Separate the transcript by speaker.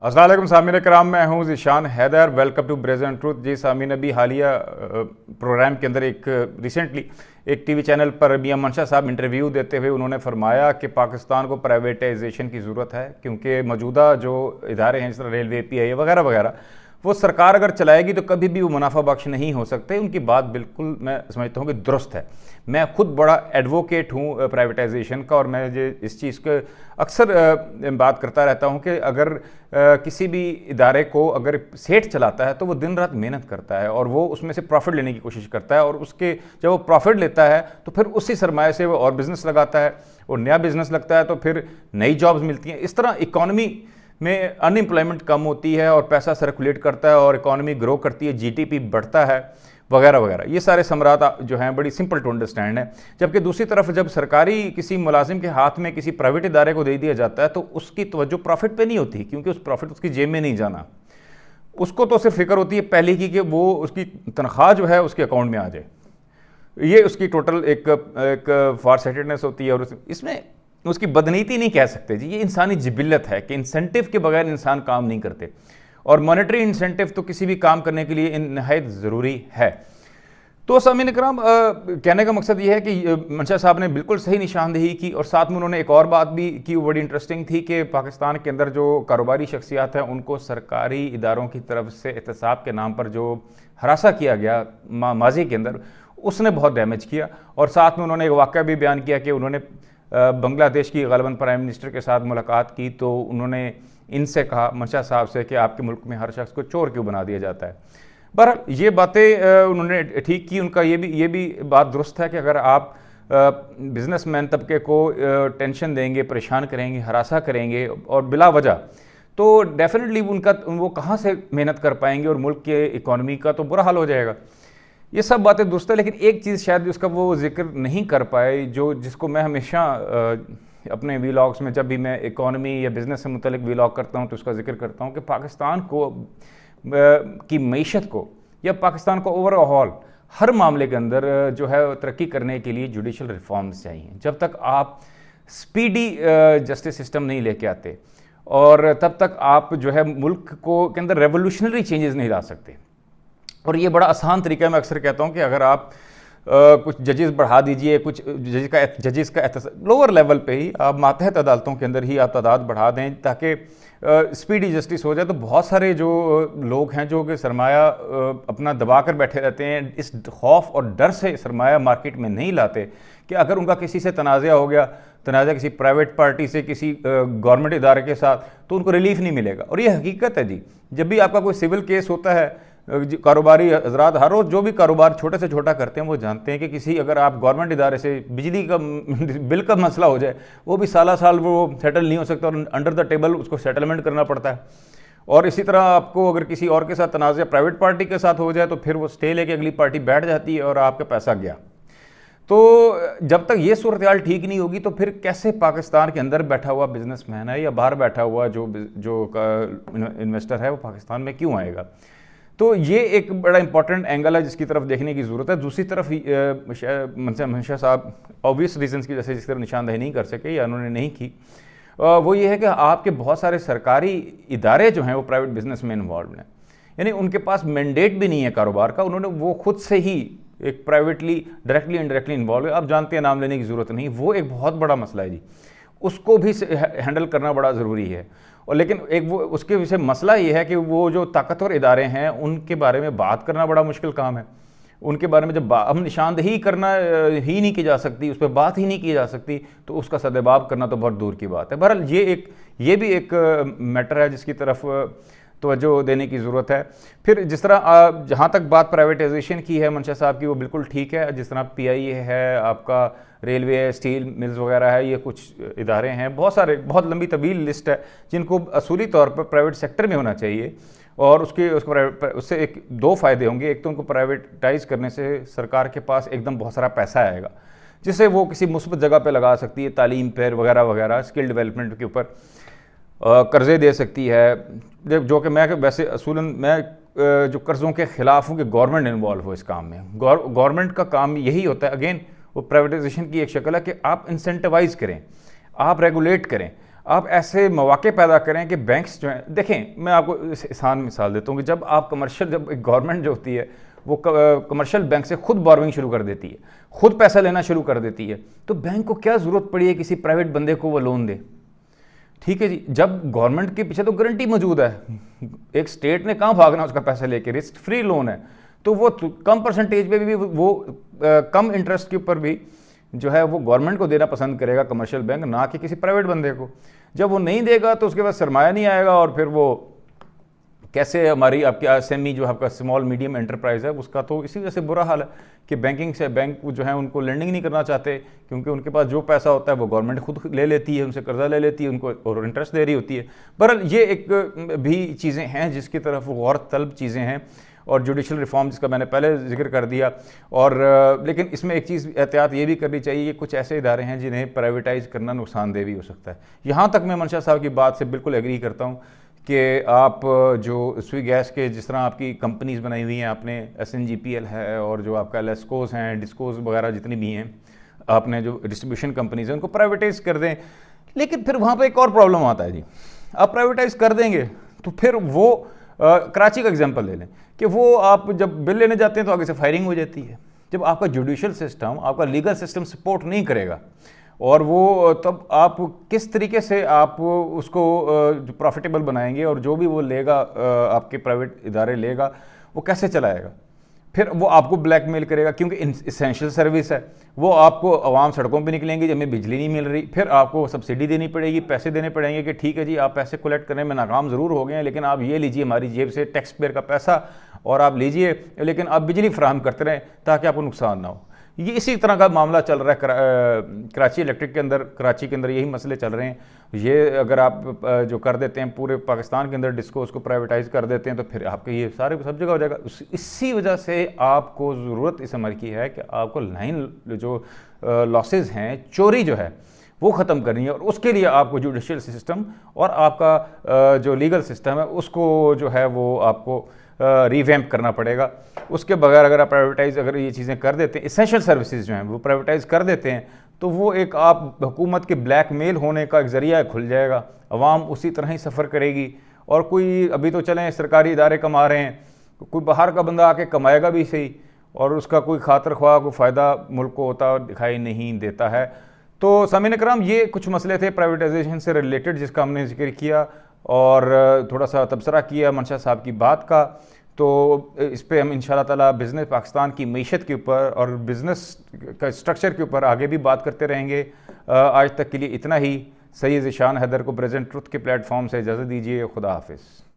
Speaker 1: अस्सलाम वालेकुम सामीन कराम, मैं हूं Zeeshan Haider. Welcome to brazen truth. जी सामीन, अभी हालिया प्रोग्राम के अंदर रिसेंटली एक टीवी चैनल पर मियां मंशा साहब इंटरव्यू देते हुए उन्होंने फरमाया कि पाकिस्तान को प्राइवेटाइजेशन की ज़रूरत है, क्योंकि मौजूदा जो इदारे हैं जिस तरह रेलवे, PIA वगैरह वगैरह, वो सरकार अगर चलाएगी तो कभी भी वो मुनाफा बख्श नहीं हो सकते। उनकी बात बिल्कुल मैं समझता हूँ कि दुरुस्त है। मैं खुद बड़ा एडवोकेट हूँ प्राइवेटाइजेशन का, और मैं इस चीज़ को अक्सर बात करता रहता हूँ कि अगर किसी भी इदारे को अगर सेठ चलाता है तो वो दिन रात मेहनत करता है और वो उसमें से प्रॉफिट लेने की कोशिश करता है, और उसके जब वो प्रॉफिट लेता है तो फिर उसी सरमाए से वो और बिज़नेस लगाता है, और नया बिज़नेस लगता है तो फिर नई जॉब्स मिलती हैं। इस तरह इकॉनमी में अनएम्प्लॉयमेंट कम होती है और पैसा सर्कुलेट करता है और इकॉनमी ग्रो करती है, GDP बढ़ता है वगैरह वगैरह। ये सारे समरात जो हैं बड़ी सिंपल टू अंडरस्टैंड है। जबकि दूसरी तरफ जब सरकारी किसी मुलाजिम के हाथ में किसी प्राइवेट इदारे को दे दिया जाता है तो उसकी तवज्जो प्रॉफिट पे नहीं होती, क्योंकि उस प्रॉफिट उसकी जेब में नहीं जाना। उसको तो सिर्फ फिक्र होती है पहले की कि वो उसकी तनख्वाह जो है उसके अकाउंट में आ जाए। ये उसकी टोटल एक फार साइटेडनेस होती है, और इसमें उसकी बदनीति नहीं कह सकते जी, ये इंसानी जिबिल्लत है कि इंसेंटिव के बगैर इंसान काम नहीं करते, और मॉनेटरी इंसेंटिव तो किसी भी काम करने के लिए निहायत ज़रूरी है। तो सामीन कराम, कहने का मकसद ये है कि मंशा साहब ने बिल्कुल सही निशानदेही की, और साथ में उन्होंने एक और बात भी की, वो बड़ी इंटरेस्टिंग थी कि पाकिस्तान के अंदर जो कारोबारी शख्सियात हैं उनको सरकारी इदारों की तरफ से एहतसाब के नाम पर जो हरासा किया गया माजी के अंदर, उसने बहुत डैमेज किया। और साथ में उन्होंने एक वाक़या भी बयान किया कि उन्होंने बांग्लादेश की ग़ालिबन प्राइम मिनिस्टर के साथ मुलाकात की तो उन्होंने इनसे कहा, मंशा साहब से, कि आपके मुल्क में हर शख्स को चोर क्यों बना दिया जाता है। बहरहाल ये बातें उन्होंने ठीक की। उनका ये भी बात दुरुस्त है कि अगर आप बिजनेसमैन तबके को टेंशन देंगे, परेशान करेंगे, हरासा करेंगे और बिला वजह, तो डेफिनेटली वो कहाँ से मेहनत कर पाएंगे, और मुल्क के इकॉनमी का तो बुरा हाल हो जाएगा। ये सब बातें दुरुस्त है, लेकिन एक चीज़ शायद उसका वो जिक्र नहीं कर पाए जिसको मैं हमेशा अपने वीलॉग्स में, जब भी मैं इकॉनमी या बिज़नेस से मुतल्लिक वीलॉग करता हूँ तो उसका जिक्र करता हूँ कि पाकिस्तान को की मईशत को या पाकिस्तान को ओवरऑल हर मामले के अंदर जो है तरक्की करने के लिए जुडिशल रिफॉर्म्स चाहिए। जब तक आप स्पीडी जस्टिस सिस्टम नहीं लेके आते, और तब तक आप जो है मुल्क को के अंदर रेवोल्यूशनरी चेंजेस नहीं ला सकते। और ये बड़ा आसान तरीका है। मैं अक्सर कहता हूँ कि अगर आप कुछ जजेस बढ़ा दीजिए, कुछ जजेस का लोअर लेवल पे ही आप मातहत अदालतों के अंदर ही आप तादाद बढ़ा दें ताकि स्पीडी जस्टिस हो जाए, तो बहुत सारे जो लोग हैं जो कि सरमाया अपना दबा कर बैठे रहते हैं, इस खौफ और डर से सरमाया मार्केट में नहीं लाते कि अगर उनका किसी से तनाज़ा हो गया, तनाज़ा किसी प्राइवेट पार्टी से, किसी गवर्नमेंट इदारे के साथ, तो उनको रिलीफ नहीं मिलेगा। और ये हकीकत है जी। जब भी आपका कोई सिविल केस होता है, कारोबारी हजरात हर रोज़ जो भी कारोबार छोटे से छोटा करते हैं वो जानते हैं कि किसी अगर आप गवर्नमेंट इदारे से बिजली का बिल का मसला हो जाए, वो भी साल वो सेटल नहीं हो सकता, और अंडर द टेबल उसको सेटलमेंट करना पड़ता है। और इसी तरह आपको अगर किसी और के साथ तनाज़ा प्राइवेट पार्टी के साथ हो जाए तो फिर वो स्टे लेके अगली पार्टी बैठ जाती है और आपका पैसा गया। तो जब तक ये सूरत हाल ठीक नहीं होगी तो फिर कैसे पाकिस्तान के अंदर बैठा हुआ बिजनेसमैन है या बाहर बैठा हुआ जो इन्वेस्टर है वो पाकिस्तान में क्यों आएगा। तो ये एक बड़ा इंपॉर्टेंट एंगल है जिसकी तरफ देखने की ज़रूरत है। दूसरी तरफ मंशा साहब ऑब्वियस रीजंस की वजह से जिस तरफ निशानदेही नहीं कर सके या उन्होंने नहीं की, वो ये है कि आपके बहुत सारे सरकारी इदारे जो हैं वो प्राइवेट बिजनेस में इन्वॉल्व हैं, यानी उनके पास मैंडेट भी नहीं है कारोबार का, वो खुद से ही एक प्राइवेटली डायरेक्टली इनडायरेक्टली इन्वॉल्व है। आप जानते हैं, नाम लेने की ज़रूरत नहीं, वो एक बहुत बड़ा मसला है जी, उसको भी हैंडल करना बड़ा ज़रूरी है। और लेकिन एक वो उसके विषय मसला ये है कि वो जो ताकतवर इदारे हैं उनके बारे में बात करना बड़ा मुश्किल काम है। उनके बारे में जब हम निशानदेही करना ही नहीं की जा सकती, उस पर बात ही नहीं की जा सकती, तो उसका सदेबाब करना तो बहुत दूर की बात है। बहरहाल ये भी एक मैटर है जिसकी तरफ तवज्जो देने की ज़रूरत है। फिर जिस तरह जहाँ तक बात प्राइवेटाइजेशन की है मंशा साहब की, वो बिल्कुल ठीक है। जिस तरह PIA है, आपका रेलवे है, स्टील मिल्स वगैरह है, ये कुछ इदारे हैं, बहुत लंबी तवील लिस्ट है जिनको असूली तौर पर प्राइवेट सेक्टर में होना चाहिए। और उससे एक दो फ़ायदे होंगे। एक तो उनको प्राइवेटाइज करने से सरकार के पास एकदम बहुत सारा पैसा आएगा जिसे वो किसी मुस्बत जगह पे लगा सकती है, तालीम पर वगैरह वगैरह, स्किल डेवलपमेंट के ऊपर कर्ज़े दे सकती है। जो कि मैं वैसे असूलन मैं जो कर्ज़ों के ख़िलाफ़ हूँ कि गवर्नमेंट इन्वॉल्व हो इस काम में। गवर्नमेंट का काम यही होता है, अगेन वो प्राइवेटाइजेशन की एक शक्ल है कि आप इंसेंटिवाइज़ करें, आप रेगुलेट करें, आप ऐसे मौके पैदा करें कि बैंक्स जो हैं, देखें मैं आपको आसान मिसाल देता हूँ कि जब आप कमर्शियल, जब एक गवर्नमेंट जो होती है वो कमर्शियल बैंक से खुद बोरोइंग शुरू कर देती है, खुद पैसा लेना शुरू कर देती है, तो बैंक को क्या ज़रूरत पड़ी है किसी प्राइवेट बंदे को वो लोन दे? ठीक है जी, जब गवर्नमेंट के पीछे तो गारंटी मौजूद है, एक स्टेट ने कहाँ भागना उसका पैसा लेके, रिस्क फ्री लोन है, तो वो कम परसेंटेज पे भी वो कम इंटरेस्ट के ऊपर भी जो है वो गवर्नमेंट को देना पसंद करेगा कमर्शियल बैंक, ना कि किसी प्राइवेट बंदे को। जब वो नहीं देगा तो उसके बाद सरमाया नहीं आएगा, और फिर वो कैसे हमारी आपकी एसएमई जो आपका स्मॉल मीडियम एंटरप्राइज है उसका तो इसी वजह से बुरा हाल है कि बैंकिंग से बैंक जो है उनको लेंडिंग नहीं करना चाहते, क्योंकि उनके पास जो पैसा होता है वो गवर्नमेंट खुद ले लेती है, उनसे कर्जा ले लेती है, उनको और इंटरेस्ट दे रही होती है। बहरहाल ये एक भी चीज़ें हैं जिसकी तरफ गौर तलब चीज़ें हैं, और जुडिशल रिफॉर्म जिसका मैंने पहले जिक्र कर दिया। और लेकिन इसमें एक चीज़ एहतियात ये भी करनी चाहिए कि कुछ ऐसे इदारे हैं जिन्हें प्राइवेटाइज करना नुकसानदेह भी हो सकता है। यहाँ तक मैं मंशा साहब की बात से बिल्कुल एग्री करता हूँ कि आप जो स्वी गैस के जिस तरह आपकी कंपनीज़ बनाई हुई हैं, आपने SNGPL है और जो आपका लेस्कोस हैं, डिस्कोस वगैरह जितनी भी हैं, आपने जो डिस्ट्रीब्यूशन कंपनीज़ हैं उनको प्राइवेटाइज कर दें। लेकिन फिर वहाँ पे एक और प्रॉब्लम आता है जी, आप प्राइवेटाइज कर देंगे तो फिर वो कराची का एग्जांपल ले लें कि वो आप जब बिल लेने जाते हैं तो आगे से फायरिंग हो जाती है। जब आपका जुडिशल सिस्टम, आपका लीगल सिस्टम सपोर्ट नहीं करेगा, और वो तब आप किस तरीके से आप उसको जो प्रॉफिटेबल बनाएंगे, और जो भी वो लेगा आपके प्राइवेट इदारे लेगा वो कैसे चलाएगा? फिर वो आपको ब्लैकमेल करेगा, क्योंकि इसेंशियल सर्विस है, वो आपको आवाम सड़कों पे निकलेंगे जब हमें बिजली नहीं मिल रही, फिर आपको सब्सिडी देनी पड़ेगी, पैसे देने पड़ेंगे कि ठीक है जी आप पैसे कलेक्ट करने में नाकाम ज़रूर हो गए हैं, लेकिन आप ये लीजिए हमारी जेब से टैक्स पेयर का पैसा, और आप लीजिए, लेकिन आप बिजली फराहम करते रहें ताकि आपको नुकसान ना हो। ये इसी तरह का मामला चल रहा है कराची इलेक्ट्रिक के अंदर, कराची के अंदर यही मसले चल रहे हैं। ये अगर आप जो कर देते हैं पूरे पाकिस्तान के अंदर डिस्कोस को प्राइवेटाइज कर देते हैं तो फिर आपके ये सारे सब जगह हो जाएगा। इसी वजह से आपको ज़रूरत इस अमर की है कि आपको लाइन जो लॉसेस हैं, चोरी जो है वो ख़त्म करनी है, और उसके लिए आपको जुडिशियल सिस्टम और आपका जो लीगल सिस्टम है उसको जो है वो आपको रिवैम्प करना पड़ेगा। उसके बगैर अगर आप प्राइवेटाइज अगर ये चीज़ें कर देते हैं, इसेंशियल सर्विसेज जो हैं वो प्राइवेटाइज कर देते हैं, तो वो एक आप हुकूमत के ब्लैकमेल होने का एक ज़रिया खुल जाएगा, अवाम उसी तरह ही सफ़र करेगी। और कोई अभी तो चलें सरकारी इदारे कमा रहे हैं, कोई बाहर का बंदा आके कमाएगा भी सही, और उसका कोई खातर ख्वाह कोई फ़ायदा मुल्क को होता दिखाई नहीं देता है। तो सामीन इकराम, ये कुछ मसले थे प्राइवेटाइजेशन से रिलेटेड जिसका हमने जिक्र किया, और थोड़ा सा तबसरा किया मंशा साहब की बात का। तो इस पर हम इंशाअल्लाह ताला बिज़नेस पाकिस्तान की मईशत के ऊपर और बिज़नेस का स्ट्रक्चर के ऊपर आगे भी बात करते रहेंगे। आज तक के लिए इतना ही। सैयद ज़ीशान हैदर को प्रेजेंट ट्रुथ के प्लेटफॉर्म से इजाज़त दीजिए। खुदा हाफिज़।